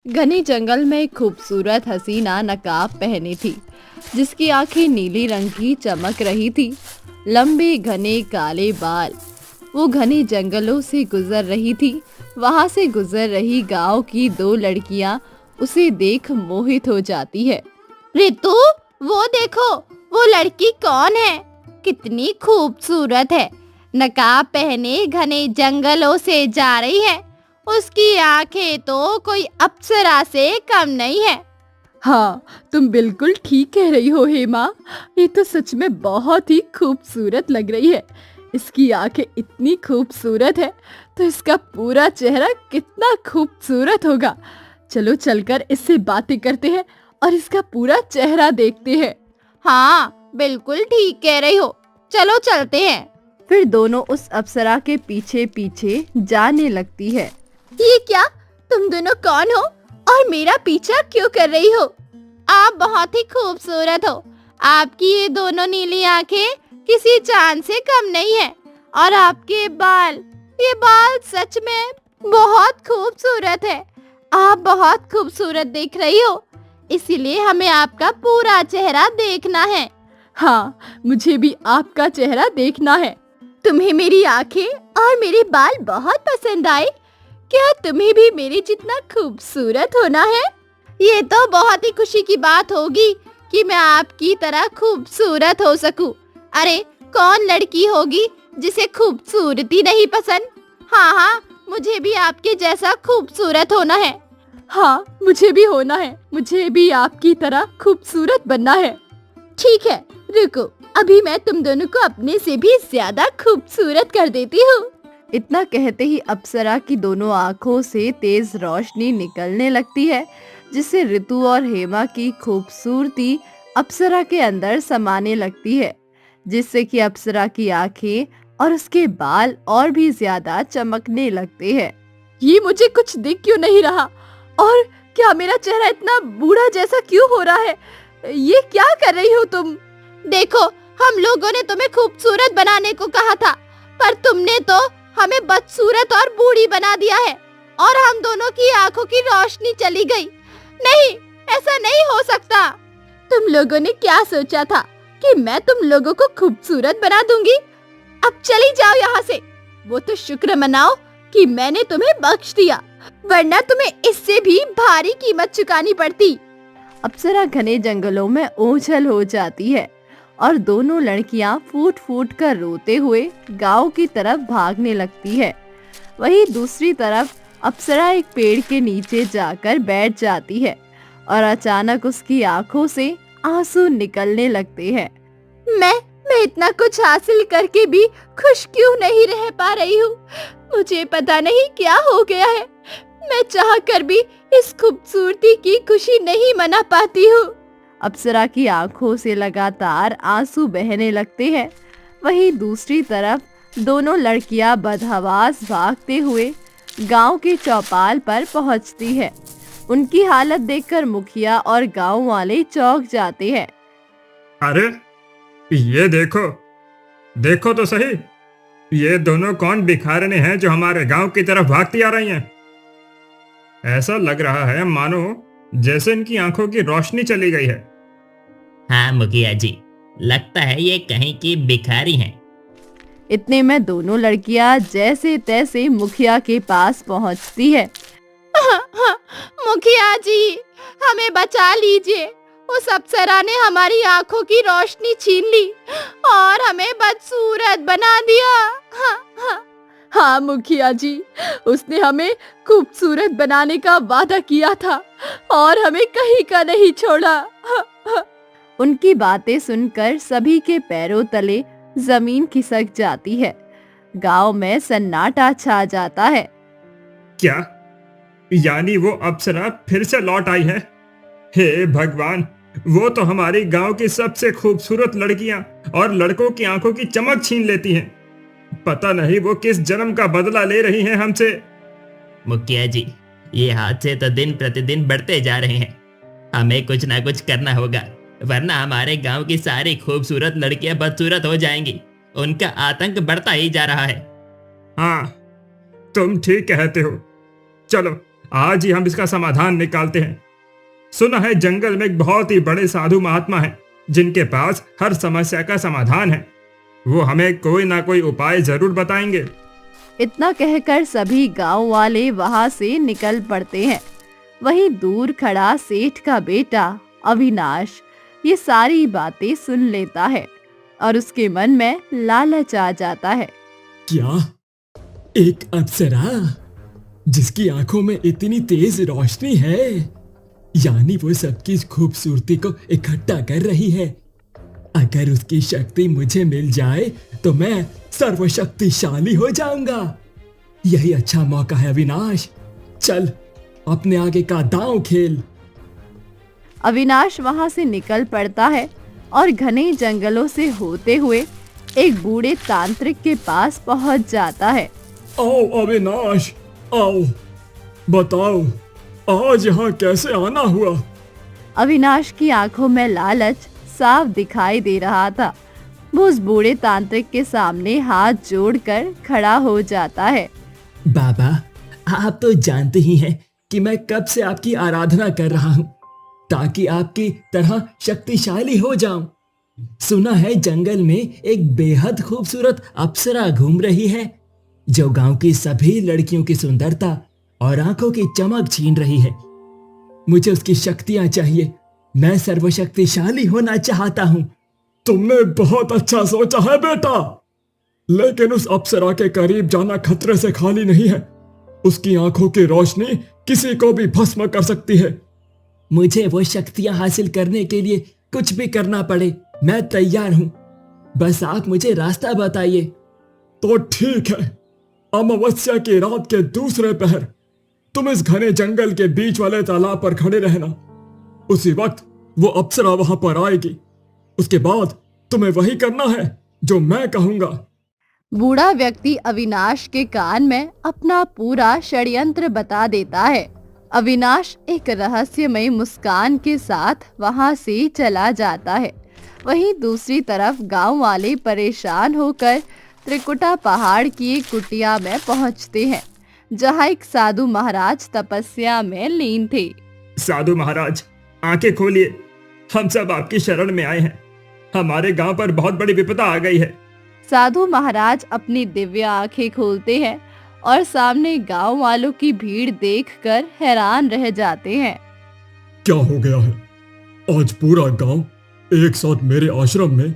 घने जंगल में एक खूबसूरत हसीना नकाब पहनी थी, जिसकी आंखें नीली रंग की चमक रही थी। लंबे घने काले बाल। वो घने जंगलों से गुजर रही थी। वहां से गुजर रही गांव की दो लड़कियां उसे देख मोहित हो जाती है। रितु, वो देखो, वो लड़की कौन है? कितनी खूबसूरत है। नकाब पहने घने जंगलों से जा रही है। उसकी आंखें तो कोई अप्सरा से कम नहीं है। हाँ, तुम बिल्कुल ठीक कह रही हो हेमा। ये तो सच में बहुत ही खूबसूरत लग रही है। इसकी आंखें इतनी खूबसूरत है तो इसका पूरा चेहरा कितना खूबसूरत होगा। चलो चलकर इससे बातें करते हैं और इसका पूरा चेहरा देखते हैं। हाँ, बिल्कुल ठीक कह रही हो। चलो चलते हैं। फिर दोनों उस अप्सरा के पीछे पीछे जाने लगती है। ये क्या? तुम दोनों कौन हो और मेरा पीछा क्यों कर रही हो? आप बहुत ही खूबसूरत हो। आपकी ये दोनों नीली आंखें किसी चांद से कम नहीं है। और आपके बाल, ये बाल सच में बहुत खूबसूरत है। आप बहुत खूबसूरत दिख रही हो, इसीलिए हमें आपका पूरा चेहरा देखना है। हाँ, मुझे भी आपका चेहरा देखना है। तुम्हें मेरी आंखें और मेरे बाल बहुत पसंद आए। क्या तुम्हें भी मेरे जितना खूबसूरत होना है? ये तो बहुत ही खुशी की बात होगी कि मैं आपकी तरह खूबसूरत हो सकूं। अरे, कौन लड़की होगी जिसे खूबसूरती नहीं पसंद? हाँ हाँ, मुझे भी आपके जैसा खूबसूरत होना है। हाँ, मुझे भी होना है। मुझे भी आपकी तरह खूबसूरत बनना है। ठीक है, रुको, अभी मैं तुम दोनों को अपने से भी ज्यादा खूबसूरत कर देती हूँ। इतना कहते ही अप्सरा की दोनों आंखों से तेज रोशनी निकलने लगती है, जिससे ऋतु और हेमा की खूबसूरती अप्सरा के अंदर समाने लगती है, जिससे कि अप्सरा की आंखें और उसके बाल और भी ज्यादा चमकने लगते हैं। ये मुझे कुछ दिख क्यों नहीं रहा? और क्या मेरा चेहरा इतना बूढ़ा जैसा क्यों हो रहा है? ये क्या कर रही हो तुम? देखो, हम लोगों ने तुम्हें खूबसूरत बनाने को कहा था, पर तुमने तो हमें बदसूरत और बूढ़ी बना दिया है और हम दोनों की आंखों की रोशनी चली गई। नहीं, ऐसा नहीं हो सकता। तुम लोगों ने क्या सोचा था कि मैं तुम लोगों को खूबसूरत बना दूंगी? अब चली जाओ यहाँ से। वो तो शुक्र मनाओ कि मैंने तुम्हें बख्श दिया, वरना तुम्हें इससे भी भारी कीमत चुकानी पड़ती। अप्सरा घने जंगलों में ओझल हो जाती है और दोनों लड़कियां फूट फूट कर रोते हुए गांव की तरफ भागने लगती है। वहीं दूसरी तरफ अप्सरा एक पेड़ के नीचे जाकर बैठ जाती है और अचानक उसकी आंखों से आंसू निकलने लगते हैं। मैं इतना कुछ हासिल करके भी खुश क्यों नहीं रह पा रही हूँ? मुझे पता नहीं क्या हो गया है। मैं चाह कर भी इस खूबसूरती की खुशी नहीं मना पाती हूँ। अप्सरा की आंखों से लगातार आंसू बहने लगते हैं। वहीं दूसरी तरफ दोनों लड़कियां बदहवास भागते हुए गांव के चौपाल पर पहुंचती है। उनकी हालत देखकर मुखिया और गांव वाले चौंक जाते हैं। अरे, ये देखो, देखो तो सही, ये दोनों कौन भिखारिने हैं जो हमारे गांव की तरफ भागती आ रही हैं? ऐसा लग रहा है मानो जैसे इनकी आंखों की रोशनी चली गई है। हाँ मुखिया जी, लगता है ये कहीं की भिखारी हैं। इतने में दोनों लड़कियां जैसे तैसे मुखिया के पास पहुंचती है। मुखिया जी, हमें बचा लीजिए। उस अप्सरा ने हमारी आंखों की रोशनी छीन ली और हमें बदसूरत बना दिया। हाँ मुखिया जी, उसने हमें खूबसूरत बनाने का वादा किया था और हमें कहीं का नहीं छोड़ा। उनकी बातें सुनकर सभी के पैरों तले जमीन खिसक जाती है। गांव में सन्नाटा छा जाता है। क्या? यानी वो अप्सरा फिर से लौट आई है? हे भगवान, वो तो हमारी गांव की सबसे खूबसूरत लड़कियां और लड़कों की आंखों की चमक छीन लेती हैं। पता नहीं वो किस जन्म का बदला ले रही हैं हमसे। मुखिया जी, ये हादसे तो दिन प्रतिदिन बढ़ते जा रहे हैं। हमें कुछ ना कुछ करना होगा, वरना हमारे गांव की सारी खूबसूरत लड़कियां बदसूरत हो जाएंगी। उनका आतंक बढ़ता ही जा रहा है। हाँ, तुम ठीक कहते हो। चलो, आज ही हम इसका समाधान निकालते हैं। सुना है जंगल में एक बहुत ही बड़े साधु महात्मा हैं जिनके पास हर समस्या का समाधान है। वो हमें कोई ना कोई उपाय जरूर बताएंगे। इतना कहकर सभी गांव वाले वहां से निकल पड़ते हैं। वहीं दूर खड़ा सेठ का बेटा अविनाश ये सारी बातें सुन लेता है और उसके मन में लालच आ जाता है। क्या एक अप्सरा जिसकी आंखों में इतनी तेज रोशनी है, यानी वो सबकी खूबसूरती को इकट्ठा कर रही है। अगर उसकी शक्ति मुझे मिल जाए तो मैं सर्वशक्तिशाली हो जाऊंगा। यही अच्छा मौका है अविनाश, चल अपने आगे का दांव खेल। अविनाश वहां से निकल पड़ता है और घने जंगलों से होते हुए एक बूढ़े तांत्रिक के पास पहुंच जाता है। आओ अविनाश, आओ, बताओ आज यहाँ कैसे आना हुआ? अविनाश की आंखों में लालच साफ दिखाई दे रहा था। वो उस बूढ़े तांत्रिक के सामने हाथ जोड़कर खड़ा हो जाता है। बाबा, आप तो जानते ही हैं कि मैं कब से आपकी आराधना कर रहा हूँ ताकि आपकी तरह शक्तिशाली हो जाऊं। सुना है जंगल में एक बेहद खूबसूरत अप्सरा घूम रही है जो गांव की सभी लड़कियों की सुंदरता और आंखों की चमक छीन रही है। मुझे उसकी शक्तियां चाहिए, मैं सर्वशक्तिशाली होना चाहता हूं। तुमने बहुत अच्छा सोचा है बेटा, लेकिन उस अप्सरा के करीब जाना खतरे से खाली नहीं है। उसकी आंखों की रोशनी किसी को भी भस्म कर सकती है। मुझे वो शक्तियां हासिल करने के लिए कुछ भी करना पड़े, मैं तैयार हूं। बस आप मुझे रास्ता बताइए। तो ठीक है, अमावस्या की रात के दूसरे पहर तुम इस घने जंगल के बीच वाले तालाब पर खड़े रहना। उसी वक्त वो अप्सरा वहां पर आएगी। उसके बाद तुम्हें वही करना है जो मैं कहूंगा। बूढ़ा व्यक्ति अविनाश के कान में अपना पूरा षड्यंत्र बता देता है। अविनाश एक रहस्यमय मुस्कान के साथ वहां से चला जाता है। वहीं दूसरी तरफ गांव वाले परेशान होकर त्रिकुटा पहाड़ की एक कुटिया में पहुंचते हैं जहां एक साधु महाराज तपस्या में लीन थे। साधु महाराज, आंखें खोलिए, हम सब आपकी शरण में आए हैं। हमारे गांव पर बहुत बड़ी विपदा आ गई है। साधु महाराज अपनी दिव्य आंखें खोलते हैं और सामने गांव वालों की भीड़ देखकर हैरान रह जाते हैं। क्या हो गया है? आज पूरा गांव एक साथ मेरे आश्रम में,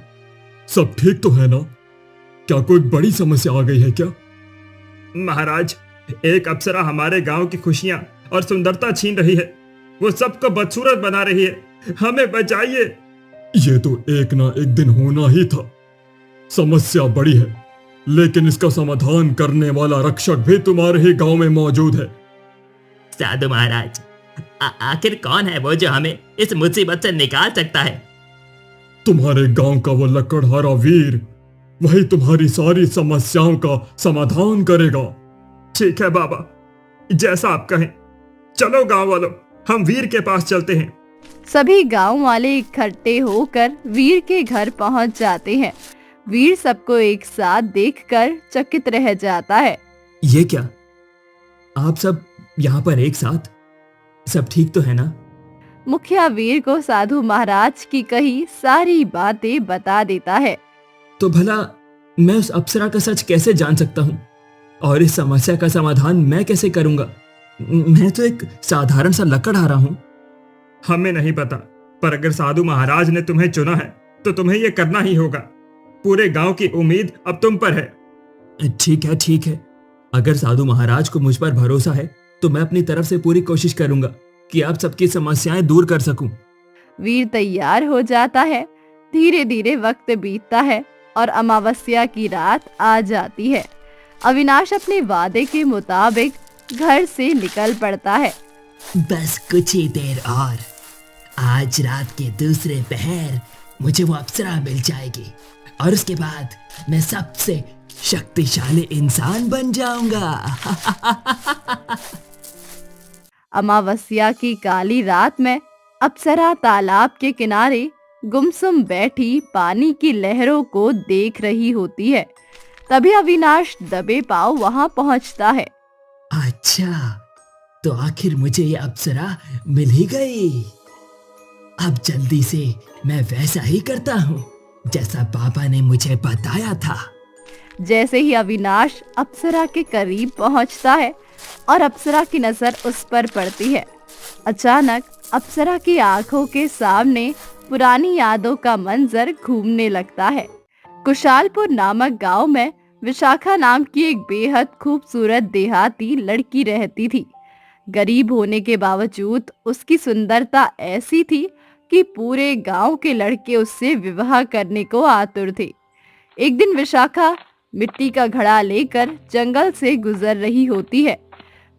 सब ठीक तो है ना? क्या कोई बड़ी समस्या आ गई है क्या? महाराज, एक अप्सरा हमारे गांव की खुशियां और सुंदरता छीन रही है। वो सबको बदसूरत बना रही है, हमें बचाइए। ये तो एक ना एक दिन होना ही था। समस्या बड़ी है, लेकिन इसका समाधान करने वाला रक्षक भी तुम्हारे ही गांव में मौजूद है। साधु महाराज, आखिर कौन है वो जो हमें इस मुसीबत से निकाल सकता है? तुम्हारे गांव का वो लकड़हारा वीर, वही तुम्हारी सारी समस्याओं का समाधान करेगा। ठीक है बाबा, जैसा आप कहें। चलो गांव वालों, हम वीर के पास चलते हैं। सभी गांव वाले इकट्ठे होकर वीर के घर पहुंच जाते हैं। वीर सबको एक साथ देखकर चकित रह जाता है। ये क्या, आप सब यहाँ पर एक साथ? सब ठीक तो है ना? मुखिया वीर को साधु महाराज की कही सारी बातें बता देता है। तो भला मैं उस अप्सरा का सच कैसे जान सकता हूँ और इस समस्या का समाधान मैं कैसे करूंगा? मैं तो एक साधारण सा लकड़हारा हूँ। हमें नहीं पता, पर अगर साधु महाराज ने तुम्हें चुना है तो तुम्हें यह करना ही होगा। पूरे गांव की उम्मीद अब तुम पर है। ठीक है, ठीक है। अगर साधु महाराज को मुझ पर भरोसा है तो मैं अपनी तरफ से पूरी कोशिश करूंगा कि आप सबकी समस्याएं दूर कर सकूं। वीर तैयार हो जाता है। धीरे धीरे वक्त बीतता है और अमावस्या की रात आ जाती है। अविनाश अपने वादे के मुताबिक घर से निकल पड़ता है। बस कुछ ही देर और, आज रात के दूसरे पहर मुझे वो अप्सरा मिल जाएगी और उसके बाद मैं सबसे शक्तिशाली इंसान बन जाऊंगा। अमावस्या की काली रात में अप्सरा तालाब के किनारे गुमसुम बैठी पानी की लहरों को देख रही होती है। तभी अविनाश दबे पांव वहां पहुंचता है। अच्छा, तो आखिर मुझे ये अप्सरा मिल ही गई। अब जल्दी से मैं वैसा ही करता हूँ जैसा पापा ने मुझे बताया था। जैसे ही अविनाश अप्सरा के करीब पहुंचता है और अप्सरा की नजर उस पर पड़ती है, अचानक अप्सरा की आंखों के सामने पुरानी यादों का मंजर घूमने लगता है। कुशालपुर नामक गांव में विशाखा नाम की एक बेहद खूबसूरत देहाती लड़की रहती थी। गरीब होने के बावजूद उसकी सुंदरता ऐसी थी कि पूरे गांव के लड़के उससे विवाह करने को आतुर थे। एक दिन विशाखा मिट्टी का घड़ा लेकर जंगल से गुजर रही होती है।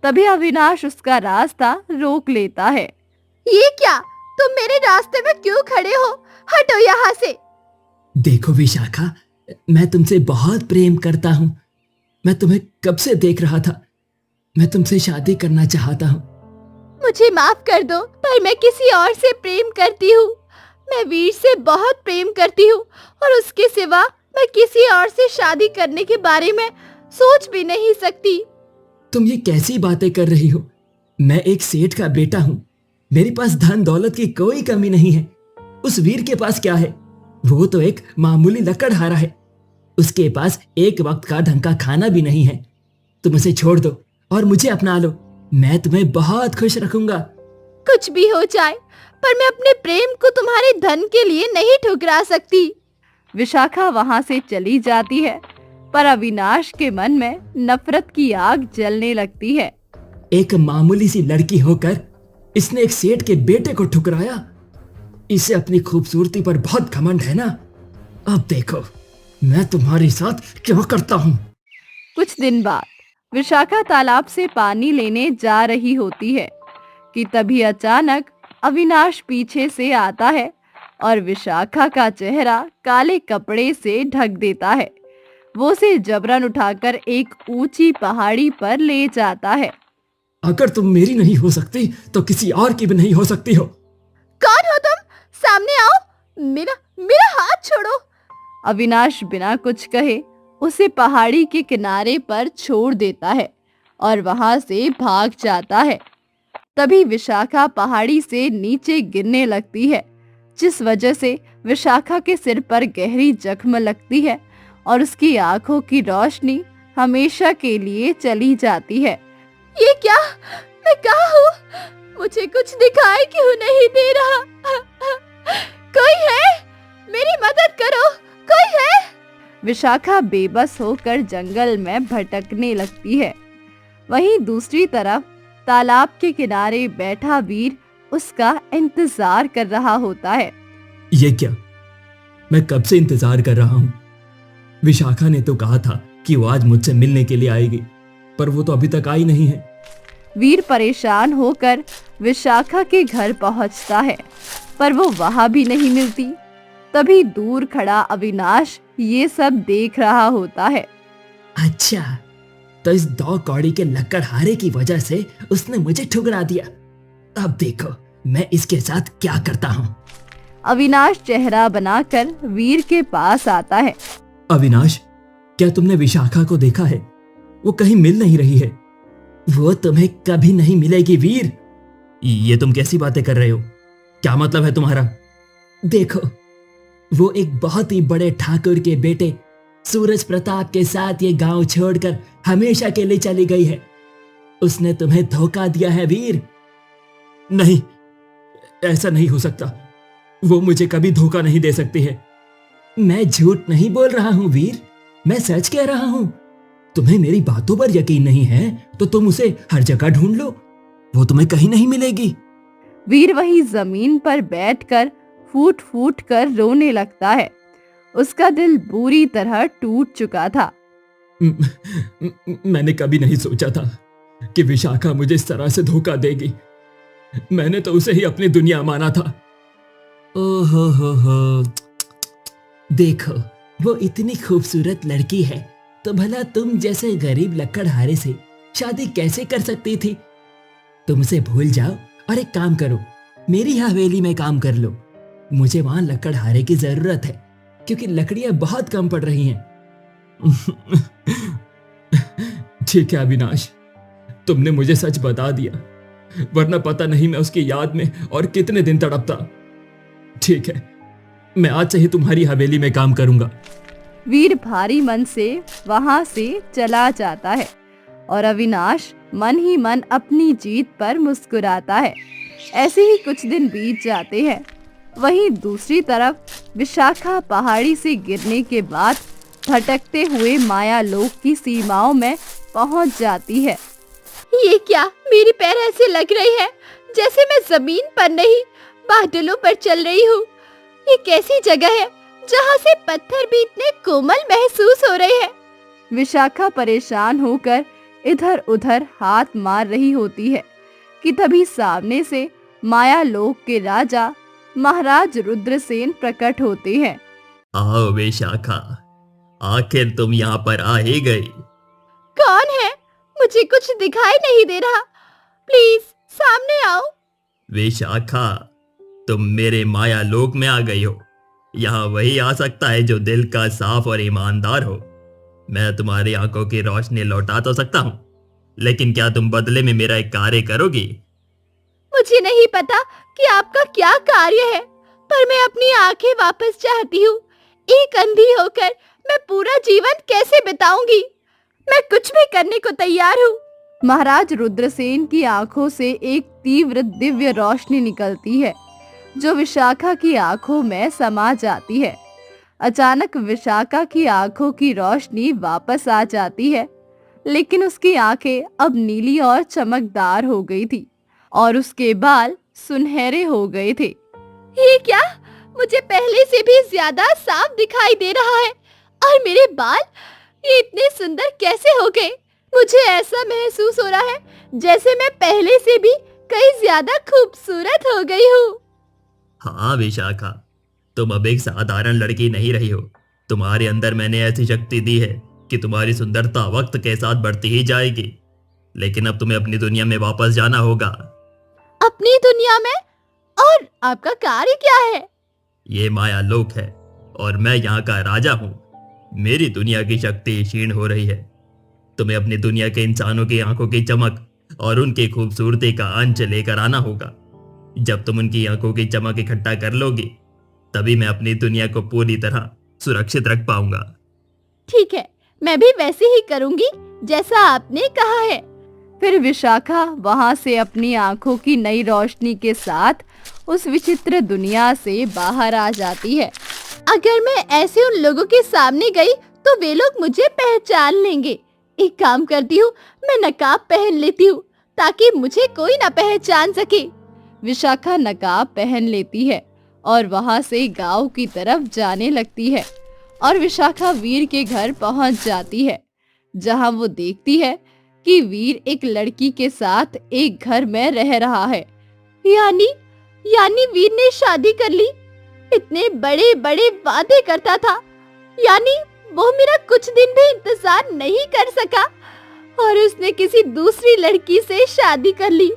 तभी अविनाश उसका रास्ता रोक लेता है। ये क्या, तुम मेरे रास्ते में क्यों खड़े हो? हटो यहाँ से। देखो विशाखा, मैं तुमसे बहुत प्रेम करता हूँ। मैं तुम्हें कब से देख रहा था। मैं तुमसे शादी करना चाहता हूँ। मुझे माफ कर दो, पर मैं किसी और से प्रेम करती हूँ। मैं वीर से बहुत प्रेम करती हूँ और उसके सिवा मैं किसी और से शादी करने के बारे में सोच भी नहीं सकती। तुम ये कैसी बातें कर रही हो? मैं एक सेठ का बेटा हूँ। मेरे पास धन दौलत की कोई कमी नहीं है। उस वीर के पास क्या है? वो तो एक मामूली लकड़हारा है। उसके पास एक वक्त का ढंग का खाना भी नहीं है। तुम उसे छोड़ दो और मुझे अपना लो। मैं तुम्हें बहुत खुश रखूंगा। कुछ भी हो जाए, पर मैं अपने प्रेम को तुम्हारे धन के लिए नहीं ठुकरा सकती। विशाखा वहां से चली जाती है, पर अविनाश के मन में नफरत की आग जलने लगती है। एक मामूली सी लड़की होकर इसने एक सेठ के बेटे को ठुकराया। इसे अपनी खूबसूरती पर बहुत घमंड है ना। अब देखो मैं तुम्हारे साथ क्या करता हूँ। कुछ दिन बाद विशाखा तालाब से पानी लेने जा रही होती है कि तभी अचानक अविनाश पीछे से आता है और विशाखा का चेहरा काले कपड़े से ढक देता है। वो उसे जबरन उठाकर एक ऊंची पहाड़ी पर ले जाता है। अगर तुम मेरी नहीं हो सकती तो किसी और की भी नहीं हो सकती हो। कौन हो तुम? सामने आओ। मेरा मेरा हाथ छोड़ो। अविनाश बिना कुछ कहे उसे पहाड़ी के किनारे पर छोड़ देता है और वहां से भाग जाता है। तभी विशाखा पहाड़ी से नीचे गिरने लगती है, जिस वजह से विशाखा के सिर पर गहरी जख्म लगती है और उसकी आंखों की रोशनी हमेशा के लिए चली जाती है। ये क्या? मैं कहाँ हूँ? मुझे कुछ दिखाई क्यों नहीं दे रहा? कोई है? मेरी मदद करो, कोई है? विशाखा बेबस होकर जंगल में भटकने लगती है। वहीं दूसरी तरफ तालाब के किनारे बैठा वीर उसका इंतजार कर रहा होता है। ये क्या? मैं कब से इंतजार कर रहा हूँ। विशाखा ने तो कहा था कि वो आज मुझसे मिलने के लिए आएगी, पर वो तो अभी तक आई नहीं है। वीर परेशान होकर विशाखा के घर पहुंचता है, पर वो वहां भी नहीं मिलती। तभी दूर खड़ा अविनाश ये सब देख रहा होता है। अच्छा, तो इस दो कौड़ी के लकड़हारे की वजह से उसने मुझे ठुकरा दिया। अब देखो मैं इसके साथ क्या करता हूँ। अविनाश चेहरा बनाकर वीर के पास आता है। अविनाश, क्या तुमने विशाखा को देखा है? वो कहीं मिल नहीं रही है। वो तुम्हें कभी नहीं मिलेगी वीर। ये तुम कैसी बातें कर रहे हो? क्या मतलब है तुम्हारा? देखो, वो एक बहुत ही बड़े ठाकुर के बेटे सूरज प्रताप के साथ ये गांव छोड़कर हमेशा के लिए चली गई है। उसने तुम्हें धोखा दिया है वीर। नहीं, ऐसा नहीं हो सकता। वो मुझे कभी धोखा नहीं दे सकती है। मैं झूठ नहीं बोल रहा हूं वीर, मैं सच कह रहा हूं। तुम्हें मेरी बातों पर यकीन नहीं है तो तुम उसे हर जगह ढूंढ लो, वो तुम्हें कहीं नहीं मिलेगी। वीर वहीं जमीन पर बैठकर फूट फूट कर रोने लगता है। उसका दिल बुरी तरह टूट चुका था। मैंने कभी नहीं सोचा था कि विशाखा मुझे इस तरह से धोखा देगी। मैंने तो उसे ही अपनी दुनिया माना था। ओहो हो। देखो, वो इतनी खूबसूरत लड़की है तो भला तुम जैसे गरीब लकड़हारे से शादी कैसे कर सकती थी? तुम उसे भूल जाओ और एक काम करो, मेरी हवेली में काम कर लो। मुझे वहां लकड़हारे की जरूरत है क्योंकि लकड़ियां बहुत कम पड़ रही हैं। ठीक है अविनाश, तुमने मुझे सच बता दिया। वरना पता नहीं मैं उसकी याद में और कितने दिन तड़पता। ठीक है, मैं आज से ही तुम्हारी हवेली में काम करूंगा। वीर भारी मन से वहां से चला जाता है और अविनाश मन ही मन अपनी जीत पर मुस्कुराता है। ऐसे ही कुछ दिन बीत जाते हैं। वहीं दूसरी तरफ विशाखा पहाड़ी से गिरने के बाद भटकते हुए माया लोक की सीमाओं में पहुंच जाती है। ये क्या, मेरी पैर ऐसे लग रही है जैसे मैं जमीन पर नहीं बादलों पर चल रही हूँ। ये कैसी जगह है जहाँ से पत्थर भी इतने कोमल महसूस हो रहे हैं। विशाखा परेशान होकर इधर उधर हाथ मार रही होती है कि तभी सामने से माया लोक के राजा महाराज रुद्रसेन प्रकट होते हैं। आओ विशाखा, आखिर तुम यहाँ पर आ ही गई। कौन है? मुझे कुछ दिखाई नहीं दे रहा। प्लीज सामने आओ। विशाखा, तुम मेरे माया लोक में आ गई हो। यहाँ वही आ सकता है जो दिल का साफ और ईमानदार हो। मैं तुम्हारी आंखों की रोशनी लौटा तो सकता हूँ, लेकिन क्या तुम बदले में मेरा एक कार्य करोगी? मुझे नहीं पता कि आपका क्या कार्य है, पर मैं अपनी आंखें वापस चाहती हूँ। एक अंधी होकर मैं पूरा जीवन कैसे बिताऊंगी? मैं कुछ भी करने को तैयार हूँ। महाराज रुद्रसेन की आंखों से एक तीव्र दिव्य रोशनी निकलती है जो विशाखा की आंखों में समा जाती है। अचानक विशाखा की आंखों की रोशनी वापस आ जाती है, लेकिन उसकी आंखें अब नीली और चमकदार हो गई थी और उसके बाल सुनहरे हो गए थे। ये क्या? मुझे पहले से भी ज्यादा साफ दिखाई दे रहा है और मेरे बाल ये इतने सुंदर कैसे हो गए? मुझे ऐसा महसूस हो रहा है जैसे मैं पहले से भी कहीं ज्यादा खूबसूरत हो गई हूँ। हाँ विशाखा, तुम अब एक साधारण लड़की नहीं रही हो। तुम्हारे अंदर मैंने ऐसी शक्ति दी है कि तुम्हारी सुंदरता वक्त के साथ बढ़ती ही जाएगी। लेकिन अब तुम्हें अपनी दुनिया में वापस जाना होगा। अपनी दुनिया में? और आपका कार्य क्या है? ये माया लोक है और मैं यहाँ का राजा हूँ। मेरी दुनिया की शक्ति क्षीण हो रही है। तुम्हें अपनी दुनिया के इंसानों की आंखों की चमक और उनकी खूबसूरती का अंश लेकर आना होगा। जब तुम उनकी आंखों की चमक इकट्ठा कर लोगी, तभी मैं अपनी दुनिया को पूरी तरह सुरक्षित रख पाऊंगा। ठीक है, मैं भी वैसे ही करूंगी जैसा आपने कहा है। फिर विशाखा वहां से अपनी आंखों की नई रोशनी के साथ उस विचित्र दुनिया से बाहर आ जाती है। अगर मैं ऐसे उन लोगों के सामने गई तो वे लोग मुझे पहचान लेंगे। एक काम करती हूँ, मैं नकाब पहन लेती हूँ ताकि मुझे कोई ना पहचान सके। विशाखा नकाब पहन लेती है और वहां से गांव की तरफ जाने लगती है और विशाखा वीर के घर पहुंच जाती है, जहां वो देखती है कि वीर एक लड़की के साथ एक घर में रह रहा है। यानी वीर ने शादी कर ली। इतने बड़े बड़े वादे करता था, यानी वो मेरा कुछ दिन भी इंतजार नहीं कर सका और उसने किसी दूसरी लड़की से शादी कर ली।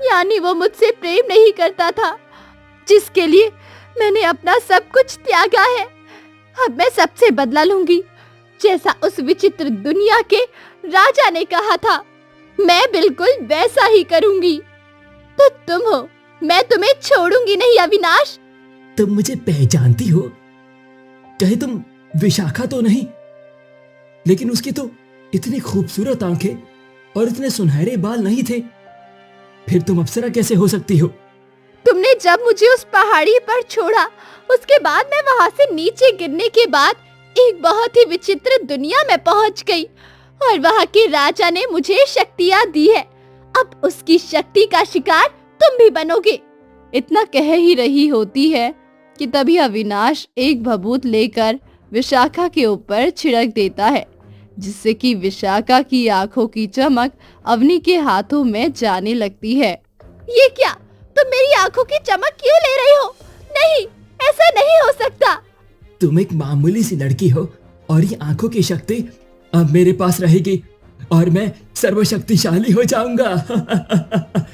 यानी वो मुझसे प्रेम नहीं करता था, जिसके लिए मैंने अपना सब कुछ त्यागा है। अब मैं सबसे बदला लूंगी, जैसा उस विचित्र दुनिया के राजा ने कहा था। मैं बिल्कुल वैसा ही करूंगी। तो तुम हो, मैं तुम्हें छोड़ूंगी नहीं अविनाश। तुम मुझे पहचानती हो? कहीं तुम विशाखा तो नहीं? लेकिन उसकी तो इतनी खूबसूरत आंखें और इतने सुनहरे बाल नहीं थे। फिर तुम अप्सरा कैसे हो सकती हो? तुमने जब मुझे उस पहाड़ी पर छोड़ा, उसके बाद मैं वहां से नीचे गिरने के बाद एक बहुत ही विचित्र दुनिया में पहुंच गई और वहां के राजा ने मुझे शक्तियां दी है। अब उसकी शक्ति का शिकार तुम भी बनोगे। इतना कह ही रही होती है कि तभी अविनाश एक भभूत लेकर विशाखा के ऊपर छिड़क देता है, जिससे कि विशाखा की आंखों की चमक अवनी के हाथों में जाने लगती है। ये क्या? तुम मेरी आंखों की चमक क्यों ले रही हो? नहीं, ऐसा नहीं हो सकता। तुम एक मामूली सी लड़की हो और ये आंखों की शक्ति अब मेरे पास रहेगी और मैं सर्वशक्तिशाली हो जाऊंगा।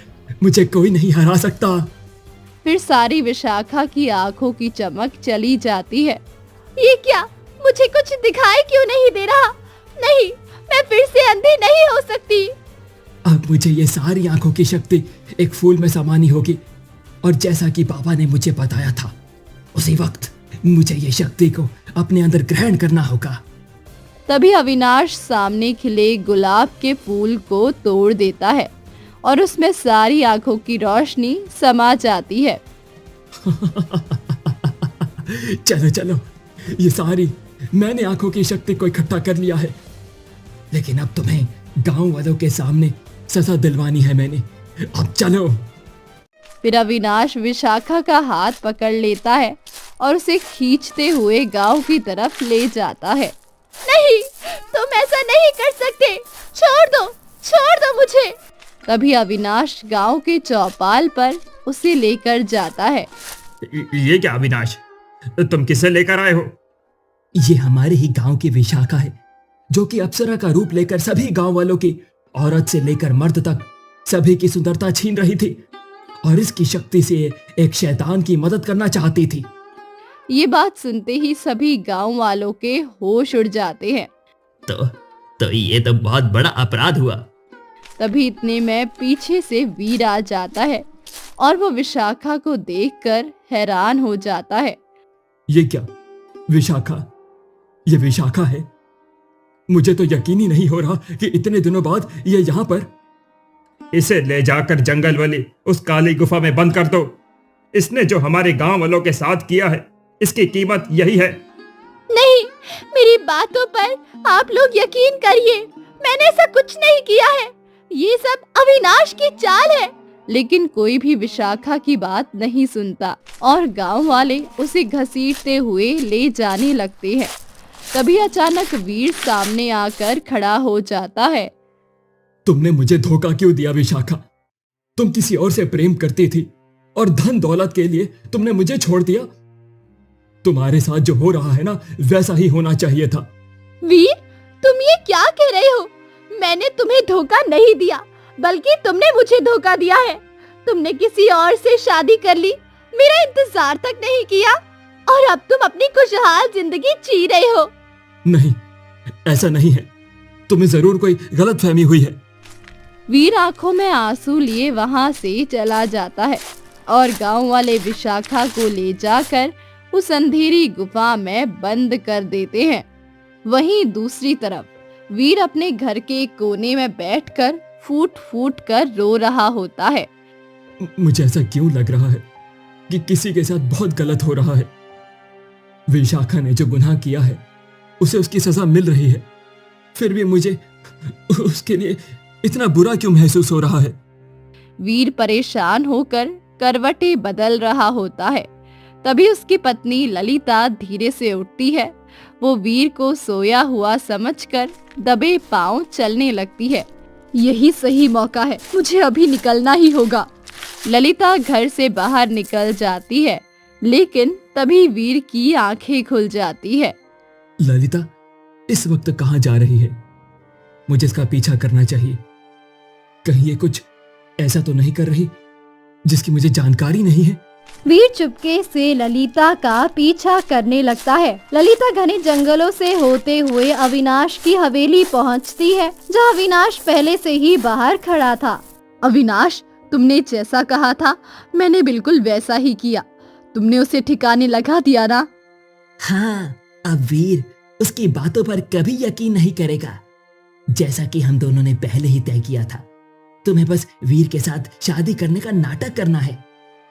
मुझे कोई नहीं हरा सकता। फिर सारी विशाखा की आंखों की चमक चली जाती है। ये क्या? मुझे कुछ दिखाई क्यों नहीं दे रहा? नहीं, मैं फिर से अंधी नहीं हो सकती। अब मुझे ये सारी आंखों की शक्ति एक फूल में समानी होगी, और जैसा कि पापा ने मुझे बताया था उसी वक्त मुझे ये शक्ति को अपने अंदर ग्रहण करना होगा। तभी अविनाश सामने खिले गुलाब के फूल को तोड़ देता है और उसमें सारी आंखों की रोशनी समा जाती है। चलो चलो, ये सारी मैंने आंखों की शक्ति को इकट्ठा कर लिया है, लेकिन अब तुम्हें गांव वालों के सामने सजा दिलवानी है मैंने। अब चलो। फिर अविनाश विशाखा का हाथ पकड़ लेता है और उसे खींचते हुए गांव की तरफ ले जाता है। नहीं, तुम ऐसा नहीं कर सकते। छोड़ दो मुझे। तभी अविनाश गांव के चौपाल पर उसे लेकर जाता है। ये क्या अविनाश, तुम किसे लेकर आए हो? ये हमारे ही गांव की विशाखा है, जो कि अप्सरा का रूप लेकर सभी गांव वालों की, औरत से लेकर मर्द तक सभी की सुंदरता छीन रही थी और इसकी शक्ति से एक शैतान की मदद करना चाहती थी। ये बात सुनते ही सभी गांव वालों के होश उड़ जाते हैं। तो ये तो बहुत बड़ा अपराध हुआ। तभी इतने में पीछे से वीर आ जाता है और वो विशाखा को देखकर हैरान हो जाता है। ये क्या विशाखा? ये विशाखा है? मुझे तो यकीन ही नहीं हो रहा कि इतने दिनों बाद ये यहाँ पर। इसे ले जाकर जंगल वाली उस काली गुफा में बंद कर दो। इसने जो हमारे गांव वालों के साथ किया है, इसकी कीमत यही है। नहीं, मेरी बातों पर आप लोग यकीन करिए, मैंने ऐसा कुछ नहीं किया है। ये सब अविनाश की चाल है। लेकिन कोई भी विशाखा की बात नहीं सुनता और गांव वाले उसे घसीटते हुए ले जाने लगते हैं। तभी अचानक वीर सामने आकर खड़ा हो जाता है। तुमने मुझे धोखा क्यों दिया विशाखा? तुम किसी और से प्रेम करती थी और धन दौलत के लिए तुमने मुझे छोड़ दिया। तुम्हारे साथ जो हो रहा है ना, वैसा ही होना चाहिए था। वीर, तुम ये क्या कह रहे हो? मैंने तुम्हें धोखा नहीं दिया, बल्कि तुमने मुझे धोखा दिया है। तुमने किसी और से शादी कर ली, मेरा इंतजार तक नहीं किया, और अब तुम अपनी खुशहाल जिंदगी जी रहे हो। नहीं, ऐसा नहीं है। तुम्हें जरूर कोई गलतफहमी हुई है। वीर आंखों में आंसू लिए वहां से चला जाता है और गांव वाले विशाखा को ले जाकर उस अंधेरी गुफा में बंद कर देते हैं। वहीं दूसरी तरफ वीर अपने घर के कोने में बैठकर फूट फूट कर रो रहा होता है। मुझे ऐसा क्यों लग रहा है कि किसी के साथ बहुत गलत हो रहा है। विशाखा ने जो गुनाह किया है उसे उसकी सजा मिल रही है, फिर भी मुझे उसके लिए इतना बुरा क्यों महसूस हो रहा है। वीर परेशान होकर करवटें बदल रहा होता है। तभी उसकी पत्नी ललिता धीरे से उठती है। वो वीर को सोया हुआ समझकर दबे पांव चलने लगती है। यही सही मौका है, मुझे अभी निकलना ही होगा। ललिता घर से बाहर निकल जाती है, लेकिन तभी वीर की आंखें खुल जाती है। ललिता इस वक्त कहाँ जा रही है? मुझे इसका पीछा करना चाहिए। कहीं ये कुछ ऐसा तो नहीं कर रही जिसकी मुझे जानकारी नहीं है। वीर चुपके से ललिता का पीछा करने लगता है। ललिता घने जंगलों से होते हुए अविनाश की हवेली पहुंचती है, जहां अविनाश पहले से ही बाहर खड़ा था। अविनाश, तुमने जैसा कहा था मैंने बिल्कुल वैसा ही किया। तुमने उसे ठिकाने लगा दिया ना? हाँ, अब वीर उसकी बातों पर कभी यकीन नहीं करेगा। जैसा कि हम दोनों ने पहले ही तय किया था, तुम्हें बस वीर के साथ शादी करने का नाटक करना है।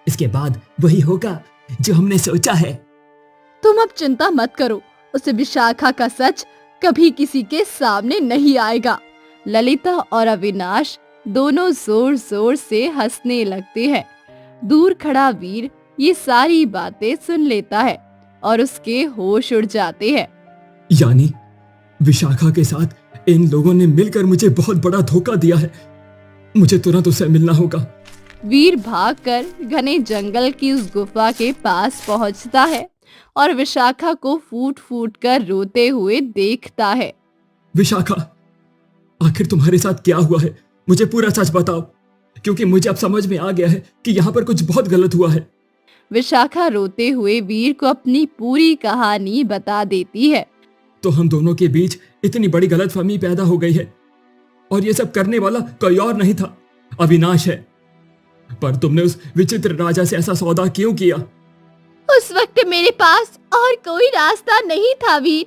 इसके बाद वही होगा जो हमने सोचा है। तुम अब चिंता मत करो, उस विशाखा का सच कभी किसी के सामने नहीं आएगा। ललिता और अविनाश दोनों जोर जोर से हंसने लगते हैं। दूर खड़ा वीर ये सारी बातें सुन लेता है और उसके होश उड़ जाते हैं। यानी विशाखा के साथ इन लोगों ने मिलकर मुझे बहुत बड़ा धोखा दिया है। मुझे तुरंत उससे मिलना होगा। वीर भागकर घने जंगल की उस गुफा के पास पहुंचता है और विशाखा को फूट फूट कर रोते हुए देखता है। विशाखा, आखिर तुम्हारे साथ क्या हुआ है? मुझे पूरा सच बताओ, क्योंकि मुझे अब समझ में आ गया है कि यहाँ पर कुछ बहुत गलत हुआ है। विशाखा रोते हुए वीर को अपनी पूरी कहानी बता देती है। तो हम दोनों के बीच इतनी बड़ी गलतफहमी पैदा हो गई है। और ये सब करने वाला कोई और नहीं था, अविनाश है। पर तुमने उस विचित्र राजा से ऐसा सौदा क्यों किया? उस वक्त मेरे पास और कोई रास्ता नहीं था वीर।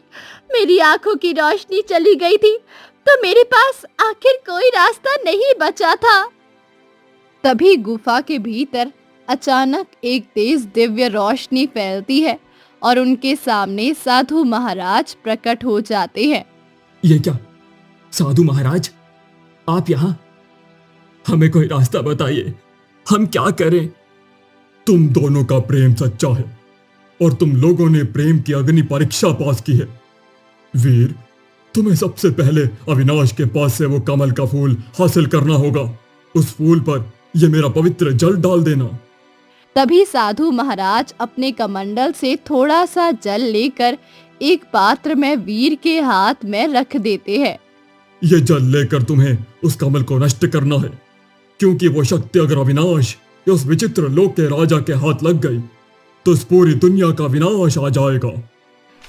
मेरी आंखों की रोशनी चली गई थी तो मेरे पास आखिर कोई रास्ता नहीं बचा था। तभी गुफा के भीतर अचानक एक तेज दिव्य रोशनी फैलती है और उनके सामने साधु महाराज प्रकट हो जाते हैं। ये क्या साधु महाराज, आप यहाँ? हमें कोई रास्ता बताइए, हम क्या करें? तुम दोनों का प्रेम सच्चा है और तुम लोगों ने प्रेम की अग्नि परीक्षा पास की है। वीर, तुम्हें सबसे पहले अविनाश के पास से वो कमल का फूल हासिल करना होगा। उस फूल पर ये मेरा पवित्र जल डाल देना। तभी साधु महाराज अपने कमंडल से थोड़ा सा जल लेकर एक पात्र में वीर के हाथ में रख देते हैं। ये जल लेकर तुम्हें उस कमल को नष्ट करना है, क्योंकि वो शक्ति अगर अविनाश या उस विचित्र लोक के राजा के हाथ लग गई तो इस पूरी दुनिया का विनाश आ जाएगा।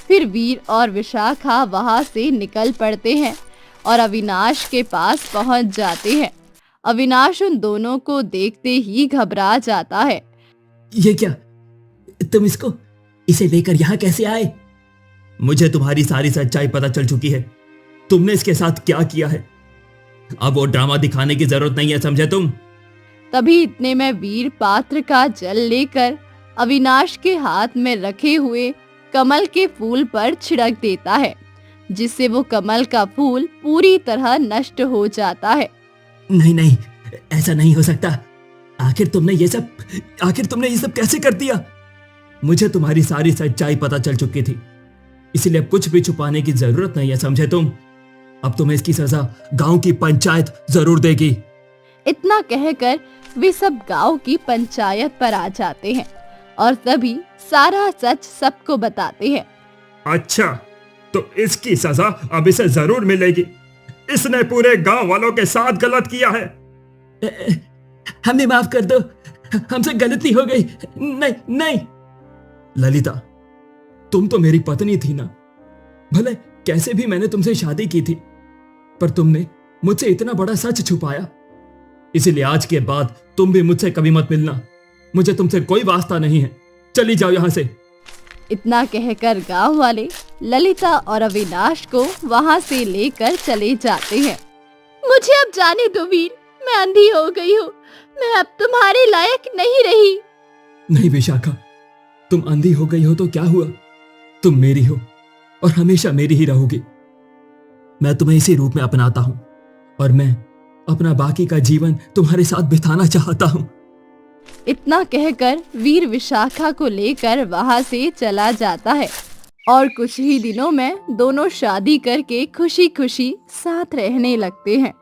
फिर वीर और विशाखा वहां से निकल पड़ते हैं और अविनाश के पास पहुंच जाते हैं। अविनाश उन दोनों को देखते ही घबरा जाता है। ये क्या, तुम इसे लेकर यहाँ कैसे आए? मुझे तुम्हारी सारी सच्चाई पता चल चुकी है। तुमने इसके साथ क्या किया है। अब वो ड्रामा दिखाने की जरूरत नहीं है, समझे तुम? तभी इतने में वीर पात्र का जल लेकर अविनाश के हाथ में रखे हुए कमल के फूल पर छिड़क देता है, जिससे वो कमल का फूल पूरी तरह नष्ट हो जाता है। नहीं नहीं, ऐसा नहीं हो सकता। आखिर तुमने ये सब कैसे कर दिया? मुझे तुम्हारी सारी सच्चाई पता चल चुकी थी, इसलिए अब कुछ भी छुपाने की जरूरत नहीं है, समझे तुम? अब तुम्हें इसकी सजा गांव की पंचायत जरूर देगी। इतना कहकर वे सब गांव की पंचायत पर आ जाते हैं और तभी सारा सच सबको बताते हैं। अच्छा, तो इसकी सजा अब इसे जरूर मिलेगी। इसने पूरे गांव वालों के साथ गलत किया है। हमें माफ कर दो, हमसे गलती हो गई। नहीं नहीं, ललिता, तुम तो मेरी पत्नी थी ना। भले कैसे भी मैंने तुमसे शादी की थी, पर तुमने मुझसे इतना बड़ा सच छुपाया। इसीलिए आज के बाद तुम भी मुझसे कभी मत मिलना। मुझे तुमसे कोई वास्ता नहीं है, चली जाओ यहां से। इतना कहकर गांव वाले ललिता और अविनाश को वहां से लेकर चले जाते हैं। मुझे अब जाने दो वीर, मैं अंधी हो गई हूँ। मैं अब तुम्हारे लायक नहीं रही। नहीं विशाखा, तुम अंधी हो गई हो तो क्या हुआ? तुम मेरी हो और हमेशा मेरी ही रहोगी। मैं तुम्हें इसी रूप में अपनाता हूं और मैं अपना बाकी का जीवन तुम्हारे साथ बिताना चाहता हूं। इतना कहकर वीर विशाखा को लेकर वहां से चला जाता है और कुछ ही दिनों में दोनों शादी करके खुशी खुशी साथ रहने लगते हैं।